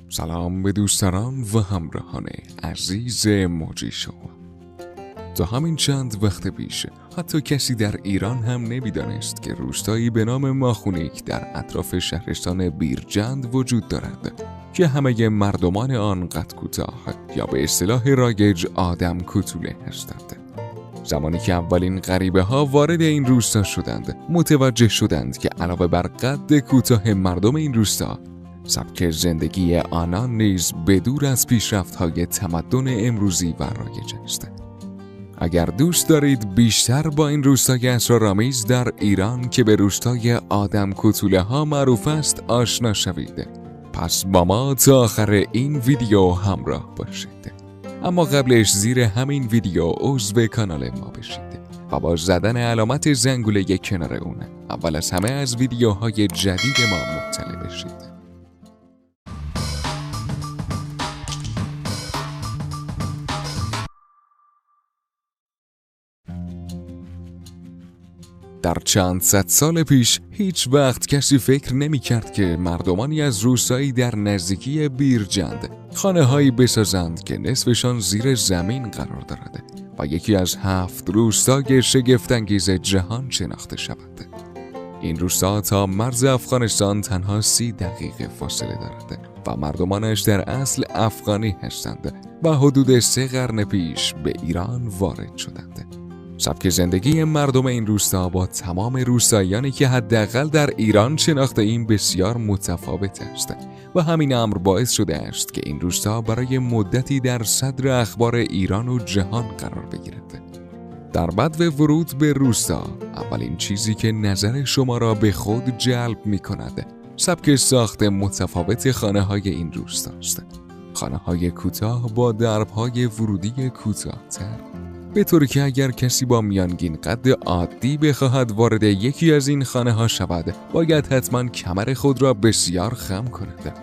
سلام به دوستان و همراهان عزیز موجی شو. تا همین چند وقت پیش حتی کسی در ایران هم نمیدانست که روستایی به نام ماخونیک در اطراف شهرستان بیرجند وجود دارد که همه مردمان آن قد کوتاه یا به اصطلاح رایج آدم کوتوله هستند. زمانی که اولین غریبه ها وارد این روستا شدند، متوجه شدند که علاوه بر قد کوتاه مردم این روستا، سبک زندگی آنان نیز بدور از پیشرفت‌های تمدن امروزی و رایج است. اگر دوست دارید بیشتر با این روستای اسرارآمیز در ایران که به روستای آدم کوتوله ها معروف است آشنا شوید، پس با ما تا آخر این ویدیو همراه باشید. اما قبلش زیر همین ویدیو عضو کانال ما بشید و با زدن علامت زنگوله کنار اون اول از همه از ویدیوهای جدید ما مطلع بشید. در چند صد سال پیش هیچ وقت کسی فکر نمی کرد که مردمانی از روستایی در نزدیکی بیرجند خانه هایی بسازند که نصفشان زیر زمین قرار دارد و یکی از 7 روستای شگفت‌انگیز جهان شناخته شود. این روستا تا مرز افغانستان تنها 30 دقیقه فاصله دارد و مردمانش در اصل افغانی هستند و حدود 3 قرن پیش به ایران وارد شدند. سبک زندگی مردم این روستا با تمام روستاییانی که حداقل در ایران شناخته ایم بسیار متفاوت است و همین امر باعث شده است که این روستا برای مدتی در صدر اخبار ایران و جهان قرار بگیرد. در بدو ورود به روستا، اولین چیزی که نظر شما را به خود جلب می کند سبک ساخت متفاوت خانه های این روستا است. خانه های کوتاه با درب های ورودی کوتاه‌تر، به طوری که اگر کسی با میانگین قد عادی بخواهد وارد یکی از این خانه ها شود، باید حتما کمر خود را بسیار خم کند.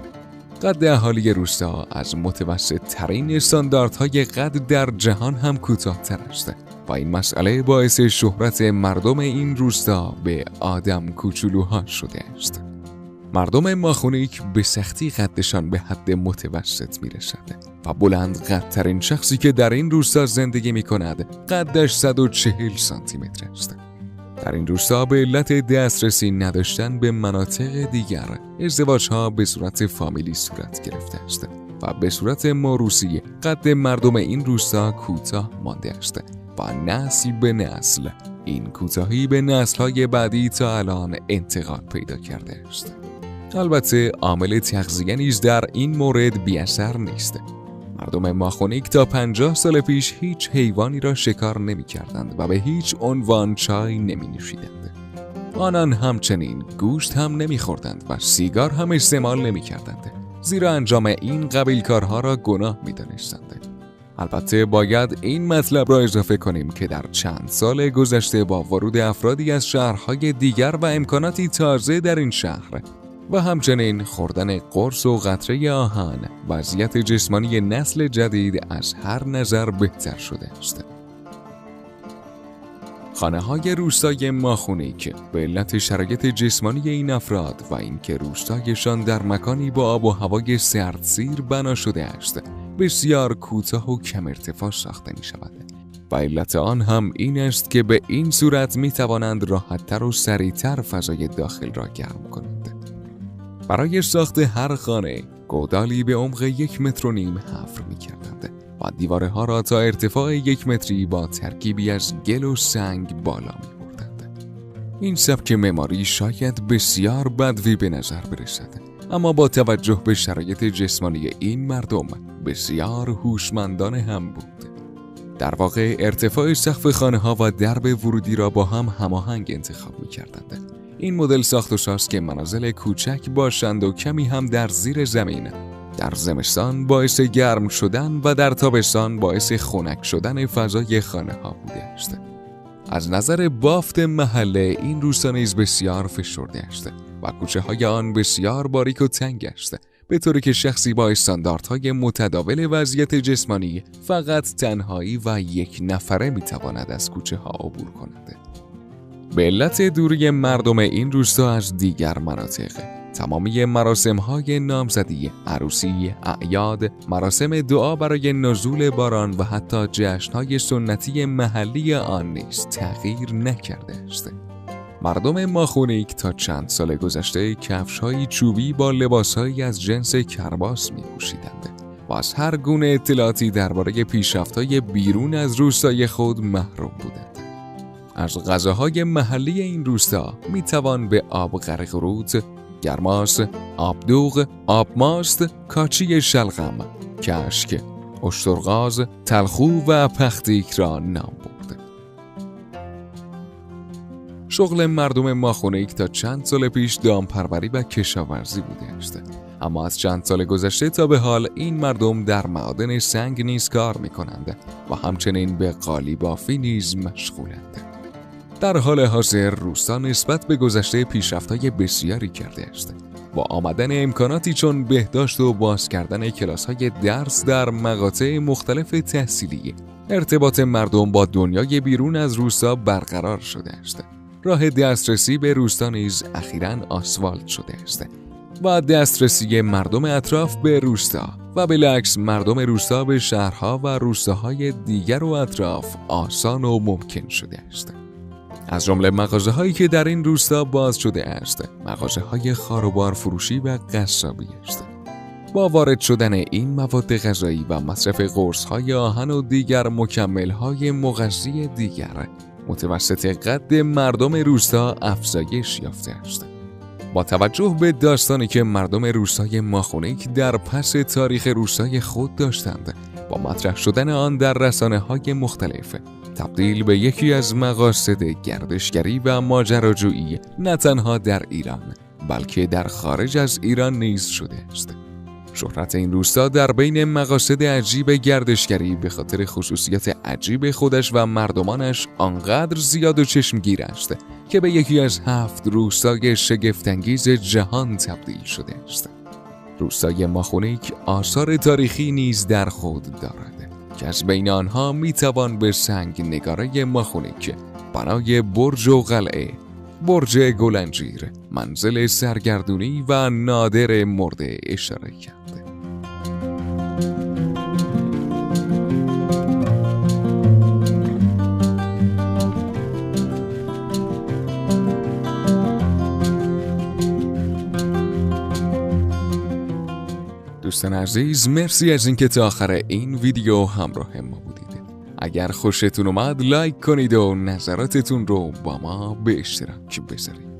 قد اهالی روستا از متوسط ترین استانداردهای قد در جهان هم کوتاه‌تر است و این مسئله باعث شهرت مردم این روستا به آدم کوچولوها شده است. مردم ماخونیک به سختی قدشان به حد متوسط می رسد و بلند قدترین شخصی که در این روستا زندگی می کند قدش 140 سانتی متر است. در این روستا به علت دسترسی نداشتن به مناطق دیگر، ازدواج‌ها به صورت فامیلی صورت گرفته است و به صورت موروثی قد مردم این روستا کوتاه مانده است و نسل به نسل این کوتاهی به نسل‌های بعدی تا الان انتقال پیدا کرده است. البته عامل تغذیه نیز در این مورد بی‌اثر نیست. مردم ماخونیک تا 50 سال پیش هیچ حیوانی را شکار نمی کردند و به هیچ عنوان چای نمی نوشیدند. آنان همچنین گوشت هم نمی خوردند و سیگار هم استعمال نمی کردند، زیرا انجام این قبیل کارها را گناه می دانستند. البته باید این مطلب را اضافه کنیم که در چند سال گذشته با ورود افرادی از شهرهای دیگر و امکاناتی تازه در این شهر و همچنین خوردن قرص و قطره آهن، وضعیت جسمانی نسل جدید از هر نظر بهتر شده است. خانه های روستای ماخونیک به علت شرایط جسمانی این افراد و اینکه روستایشان در مکانی با آب و هوای سردسیر بنا شده است، بسیار کوتاه و کم ارتفاع ساخته می شود و علت آن هم این است که به این صورت می توانند راحت‌تر و سریع‌تر فضای داخل را گرم کنند. برای ساخت هر خانه گودالی به عمق 1.5 متر حفر می کردند و دیوارها را تا ارتفاع 1 متری با ترکیبی از گل و سنگ بالا می بردند. این سبک معماری شاید بسیار بدوی به نظر برسد، اما با توجه به شرایط جسمانی این مردم بسیار هوشمندانه هم بود. در واقع ارتفاع سقف خانه ها و درب ورودی را با هم هماهنگ انتخاب می کردند. این مدل ساخت و ساز که منازل کوچک باشند و کمی هم در زیر زمین، در زمستان باعث گرم شدن و در تابستان باعث خنک شدن فضای خانه ها بوده است. از نظر بافت محله این روستا نیز بسیار فشرده است و کوچه های آن بسیار باریک و تنگ است، به طوری که شخصی با استانداردهای متداول وضعیت جسمانی فقط تنهایی و 1 نفره میتواند از کوچه ها عبور کند. به علت دوری مردم این روستا از دیگر مناطق، تمامی مراسم‌های نامزدی، عروسی، اعیاد، مراسم دعا برای نزول باران و حتی جشن‌های سنتی محلی آن نیز تغییر نکرده است. مردم ماخونیک تا چند سال گذشته کفش‌های چوبی با لباس‌هایی از جنس کرباس می‌پوشیدند و از هر گونه اطلاعاتی درباره پیشرفت‌های بیرون از روستای خود محروم بودند. از غذاهای محلی این روستا می‌توان به آب قرقرود، گرماس، آبدوغ، آبماست، کاچی شلغم، کشک، اشترغاز، تلخو و پختیک را نام برد. شغل مردم ماخونیک تا چند سال پیش دامپروری و کشاورزی بوده است. اما از چند سال گذشته تا به حال این مردم در معادن سنگ نیز کار می‌کنند و همچنین به قالیبافی نیز مشغولند. در حال حاضر روستا نسبت به گذشته پیشرفت‌های بسیاری کرده است. با آمدن امکاناتی چون بهداشت و باز کردن کلاس‌های درس در مقاطع مختلف تحصیلی، ارتباط مردم با دنیای بیرون از روستا برقرار شده است. راه دسترسی به روستا نیز اخیراً آسفالت شده است و دسترسی مردم اطراف به روستا و بالعکس مردم روستا به شهرها و روستاهای دیگر و اطراف آسان و ممکن شده است. از جمله مغازه‌هایی که در این روستا باز شده است، مغازه‌های خاروبار فروشی و قصابی است. با وارد شدن این مواد غذایی و مصرف قرص‌های آهن و دیگر مکمل‌های مغذی دیگر، متوسط قد مردم روستا افزایش یافته است. با توجه به داستانی که مردم روستای ماخونیک در پس تاریخ روستای خود داشتند، با مطرح شدن آن در رسانه‌های مختلف، تبدیل به یکی از مقاصد گردشگری و ماجراجویی نه تنها در ایران بلکه در خارج از ایران نیز شده است. شهرت این روستا در بین مقاصد عجیب گردشگری به خاطر خصوصیت عجیب خودش و مردمانش آنقدر زیاد و چشمگیر است که به یکی از 7 روستای شگفت‌انگیز جهان تبدیل شده است. روستای ماخونیک آثار تاریخی نیز در خود دارد که از بین آنها میتوان به سنگ نگاره ماخونیک، بنای برج و قلعه، برج گلنجیر، منزل سرگردونی و نادر مرده اشاره کرد. دوستان عزیز، مرسی از اینکه تا آخر این ویدیو همراه ما بودید. اگر خوشتون اومد لایک کنید و نظراتتون رو با ما به اشتراک بذارید.